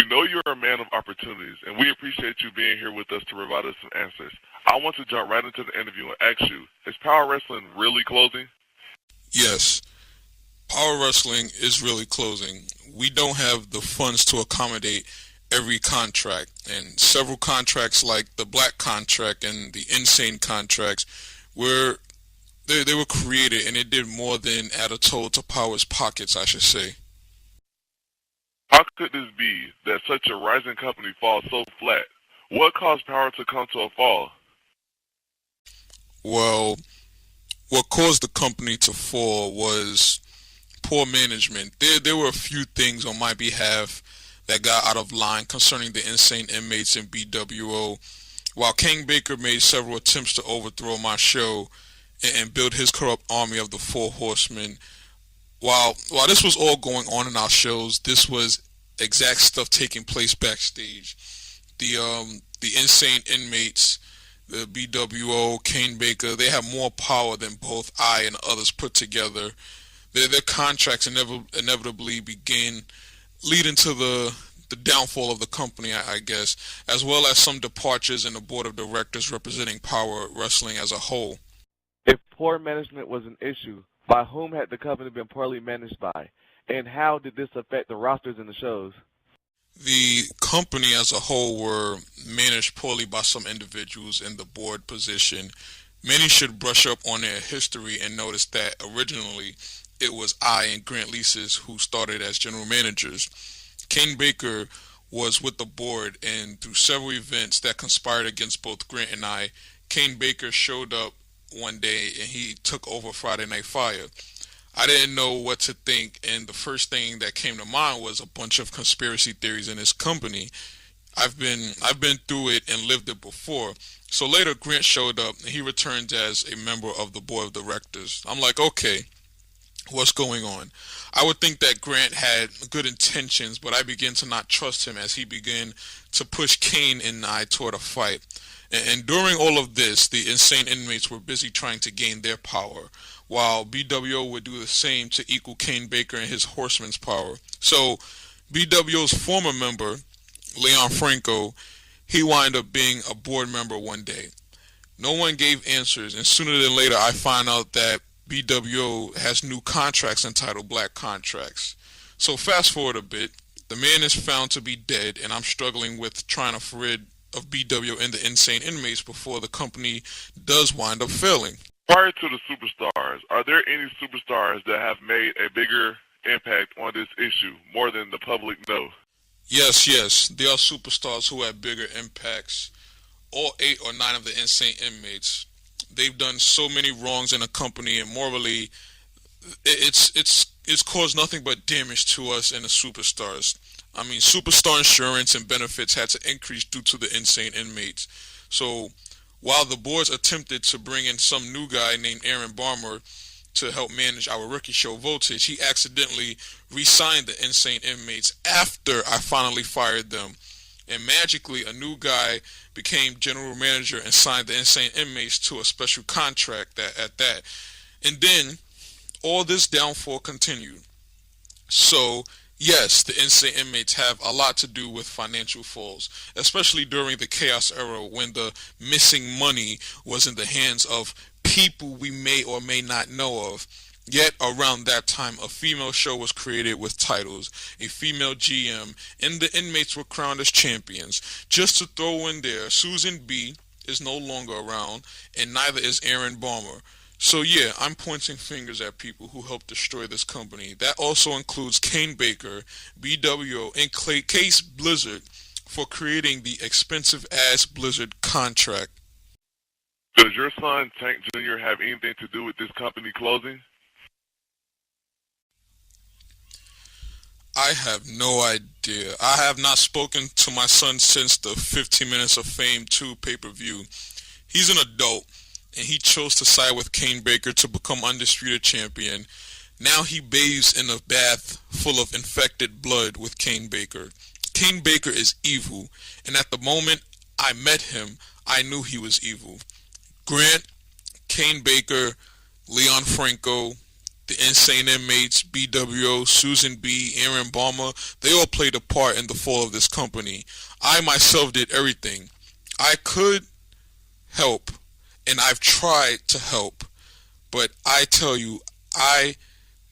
know you're a man of opportunities, and we appreciate you being here with us to provide us some answers. I want to jump right into the interview and ask you, is Power Wrestling really closing? Yes, Power Wrestling is really closing. We don't have the funds to accommodate every contract, and several contracts like the Black contract and the Insane contracts were they were created and it did more than add a toll to Power's pockets, I should say. How could this be that such a rising company falls so flat? What caused Power to come to a fall? Well, what caused the company to fall was poor management. There were a few things on my behalf that got out of line concerning the insane inmates in BWO. While King Baker made several attempts to overthrow my show and build his corrupt army of the Four Horsemen, while this was all going on in our shows, this was exact stuff taking place backstage. The insane inmates, the BWO, Kane Baker, they have more power than both I and others put together. Their contracts inevitably begin leading to the downfall of the company, I guess, as well as some departures in the board of directors representing Power Wrestling as a whole. If poor management was an issue, by whom had the company been poorly managed by? And how did this affect the rosters and the shows? The company as a whole were managed poorly by some individuals in the board position. Many should brush up on their history and notice that originally it was I and Grant Leases who started as general managers. Kane Baker was with the board, and through several events that conspired against both Grant and I, Kane Baker showed up one day and he took over Friday Night Fire. I didn't know what to think, and the first thing that came to mind was a bunch of conspiracy theories in his company. I've been through it and lived it before. So later Grant showed up and he returned as a member of the board of directors. I'm like, okay, what's going on? I would think that Grant had good intentions, but I began to not trust him as he began to push Kane and I toward a fight. And during all of this, the insane inmates were busy trying to gain their power, while BWO would do the same to equal Kane Baker and his horsemen's power. So BWO's former member, Leon Franco, he wound up being a board member one day. No one gave answers, and sooner than later I find out that BWO has new contracts entitled Black contracts. So fast forward a bit, the man is found to be dead, and I'm struggling with trying to rid of BWO and the insane inmates before the company does wind up failing. Prior to the superstars, are there any superstars that have made a bigger impact on this issue more than the public know? Yes, there are superstars who have bigger impacts. All 8 or 9 of the insane inmates, they've done so many wrongs in the company, and morally, it's caused nothing but damage to us and the superstars. I mean, superstar insurance and benefits had to increase due to the insane inmates. So while the boards attempted to bring in some new guy named Aaron Barmer to help manage our rookie show Voltage, he accidentally re-signed the insane inmates after I finally fired them. And magically, a new guy became general manager and signed the insane inmates to a special contract at that. And then all this downfall continued. So yes, the insane inmates have a lot to do with financial falls, especially during the chaos era when the missing money was in the hands of people we may or may not know of. Yet around that time, a female show was created with titles, a female GM, and the inmates were crowned as champions. Just to throw in there, Susan B is no longer around, and neither is Aaron Balmer. So yeah, I'm pointing fingers at people who helped destroy this company. That also includes Kane Baker, BWO, and Case Blizzard for creating the expensive-ass Blizzard contract. Does your son, Tank Jr., have anything to do with this company closing? I have no idea. I have not spoken to my son since the 15 Minutes of Fame 2 pay-per-view. He's an adult, and he chose to side with Kane Baker to become undisputed champion. Now he bathes in a bath full of infected blood with Kane Baker. Kane Baker is evil, and at the moment I met him, I knew he was evil. Grant, Kane Baker, Leon Franco, The Insane Inmates, BWO, Susan B., Aaron Balmer, they all played a part in the fall of this company. I myself did everything I could help, and I've tried to help, but I tell you, I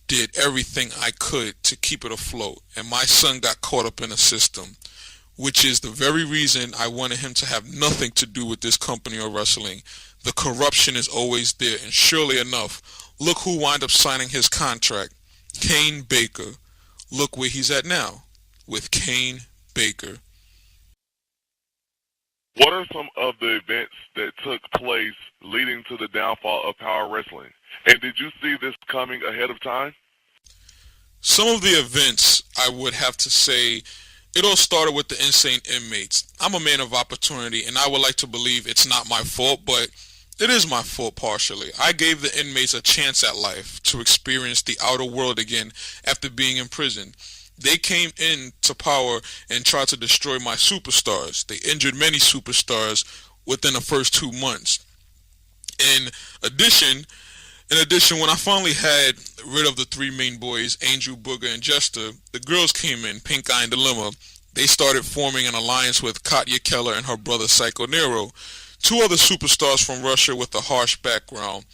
did everything I could to keep it afloat, and my son got caught up in a system, which is the very reason I wanted him to have nothing to do with this company or wrestling. The corruption is always there, and surely enough, look who wound up signing his contract. Kane Baker. Look where he's at now, with Kane Baker. What are some of the events that took place leading to the downfall of Power Wrestling? And did you see this coming ahead of time? Some of the events, I would have to say, it all started with the Insane Inmates. I'm a man of opportunity, and I would like to believe it's not my fault, but it is my fault partially. I gave the inmates a chance at life to experience the outer world again after being in prison. They came into power and tried to destroy my superstars. They injured many superstars within the first 2 months. In addition, when I finally had rid of the three main boys, Angel, Booger, and Jester, the girls came in, Pink Eye and Dilemma. They started forming an alliance with Katya Keller and her brother Psycho Nero, two other superstars from Russia with a harsh background.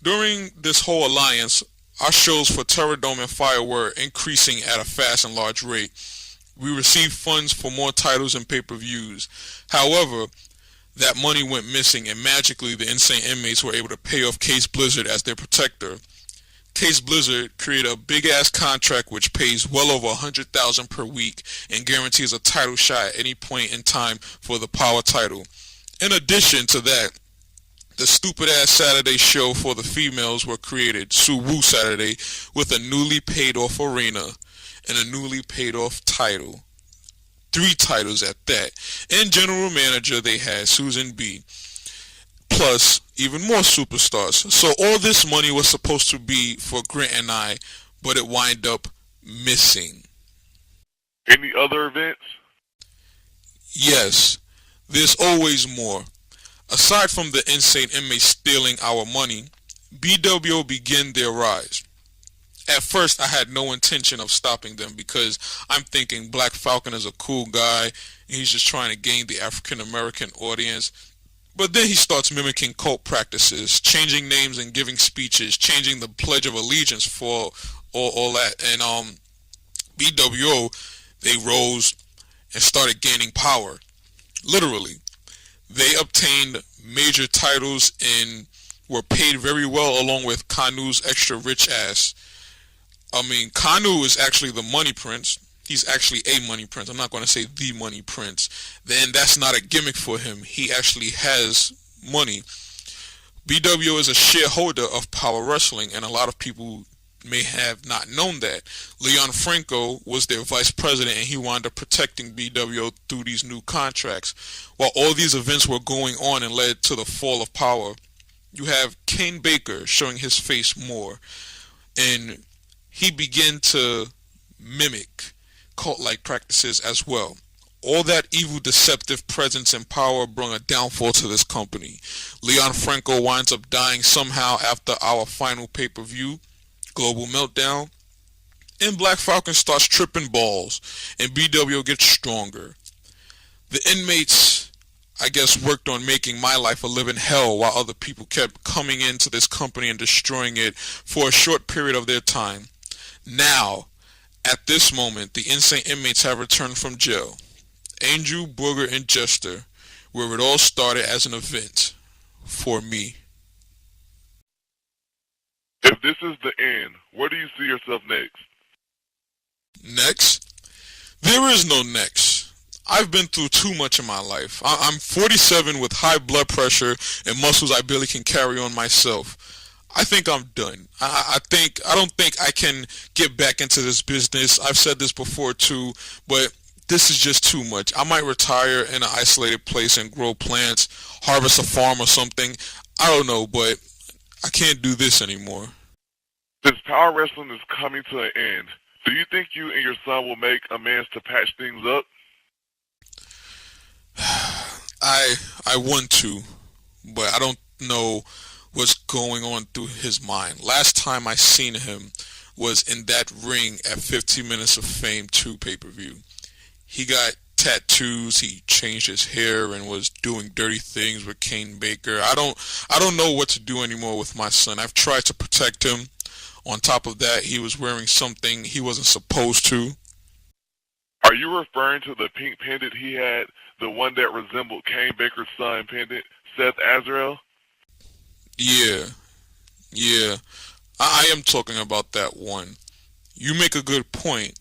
During this whole alliance, our shows for Terror Dome and Fire were increasing at a fast and large rate. We received funds for more titles and pay-per-views. However, that money went missing, and magically the Insane Inmates were able to pay off Case Blizzard as their protector. Case Blizzard created a big-ass contract which pays well over $100,000 per week and guarantees a title shot at any point in time for the Power title. In addition to that, the stupid-ass Saturday show for the females were created, Suwoo Saturday, with a newly paid-off arena and a newly paid-off title. 3 titles at that. And general manager they had, Susan B. Plus, even more superstars. So all this money was supposed to be for Grant and I, but it wind up missing. Any other events? Yes, there's always more. Aside from the Insane Inmates stealing our money, BWO began their rise. At first, I had no intention of stopping them because I'm thinking Black Falcon is a cool guy and he's just trying to gain the African American audience. But then he starts mimicking cult practices, changing names and giving speeches, changing the Pledge of Allegiance for all that. And BWO, they rose and started gaining power. Literally. They obtained major titles and were paid very well along with Kanu's extra rich ass. I mean, Kanu is actually the money prince. He's actually a money prince. I'm not going to say the money prince. Then that's not a gimmick for him. He actually has money. BWO is a shareholder of Power Wrestling, and a lot of people may have not known that. Leon Franco was their vice president, and he wound up protecting BWO through these new contracts. While all these events were going on and led to the fall of Power, you have Kane Baker showing his face more, and he began to mimic cult-like practices as well. All that evil, deceptive presence and power brought a downfall to this company. Leon Franco winds up dying somehow after our final pay-per-view, Global Meltdown, and Black Falcon starts tripping balls, and BWO gets stronger. The inmates, I guess, worked on making my life a living hell while other people kept coming into this company and destroying it for a short period of their time. Now, at this moment, the Insane Inmates have returned from jail. Angel, Booger, and Jester, where it all started as an event for me. If this is the end, where do you see yourself next? Next? There is no next. I've been through too much in my life. I'm 47 with high blood pressure and muscles I barely can carry on myself. I think I'm done. I don't think I can get back into this business. I've said this before too, but this is just too much. I might retire in an isolated place and grow plants, harvest a farm or something. I don't know, but I can't do this anymore. Since Power Wrestling is coming to an end, do you think you and your son will make amends to patch things up? I want to, but I don't know what's going on through his mind. Last time I seen him was in that ring at 15 Minutes of Fame 2 pay-per-view. He got tattoos, he changed his hair and was doing dirty things with Kane Baker. I don't know what to do anymore with my son. I've tried to protect him. On top of that, he was wearing something he wasn't supposed to. Are you referring to the pink pendant he had, the one that resembled Kane Baker's son pendant, Seth Azrael? Yeah. I am talking about that one. You make a good point.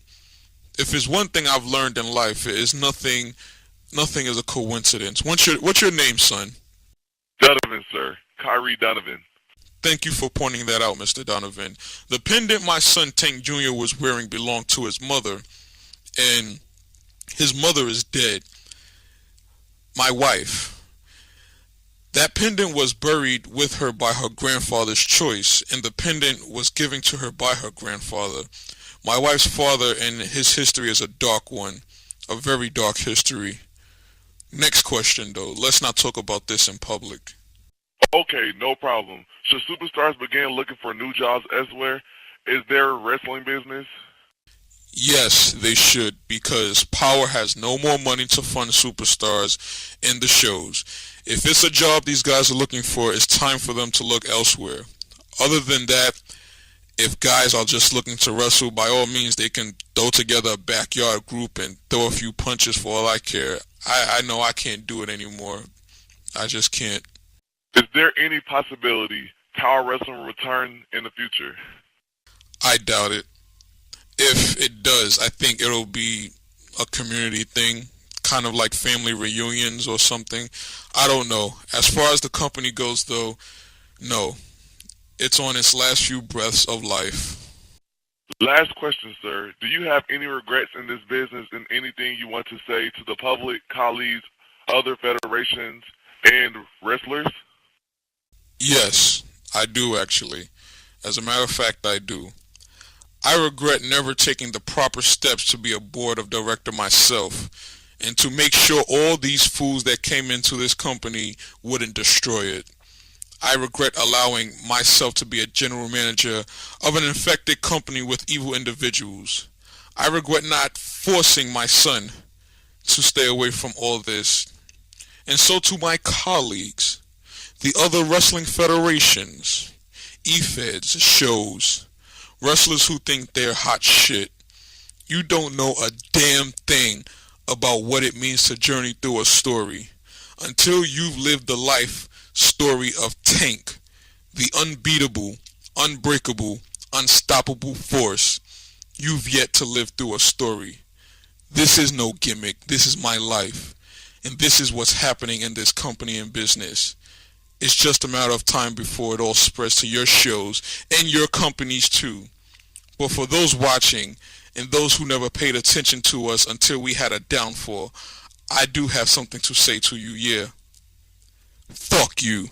If there's one thing I've learned in life, it is nothing is a coincidence. What's your name, son? Donovan, sir. Kyrie Donovan. Thank you for pointing that out, Mr. Donovan. The pendant my son Tank Jr. was wearing belonged to his mother, and his mother is dead. My wife. That pendant was buried with her by her grandfather's choice, and the pendant was given to her by her grandfather. My wife's father and his history is a dark one, a very dark history. Next question though, let's not talk about this in public. Okay, no problem. Should superstars begin looking for new jobs elsewhere? Is there a wrestling business? Yes, they should, because Power has no more money to fund superstars in the shows. If it's a job these guys are looking for, it's time for them to look elsewhere. Other than that, if guys are just looking to wrestle, by all means they can throw together a backyard group and throw a few punches for all I care. I know I can't do it anymore. I just can't. Is there any possibility Power Wrestling will return in the future? I doubt it. If it does, I think it'll be a community thing, kind of like family reunions or something. I don't know. As far as the company goes though, no. It's on its last few breaths of life. Last question, sir. Do you have any regrets in this business and anything you want to say to the public, colleagues, other federations, and wrestlers? Yes, I do actually. As a matter of fact, I do. I regret never taking the proper steps to be a board of director myself and to make sure all these fools that came into this company wouldn't destroy it. I regret allowing myself to be a general manager of an infected company with evil individuals. I regret not forcing my son to stay away from all this. And so to my colleagues, the other wrestling federations, E-Feds, shows, wrestlers who think they're hot shit, you don't know a damn thing about what it means to journey through a story until you've lived the life story of Tank, the unbeatable, unbreakable, unstoppable force. You've yet to live through a story. This is no gimmick. This is my life. And this is what's happening in this company and business. It's just a matter of time before it all spreads to your shows and your companies too. But for those watching and those who never paid attention to us until we had a downfall, I do have something to say to you, yeah. Fuck you.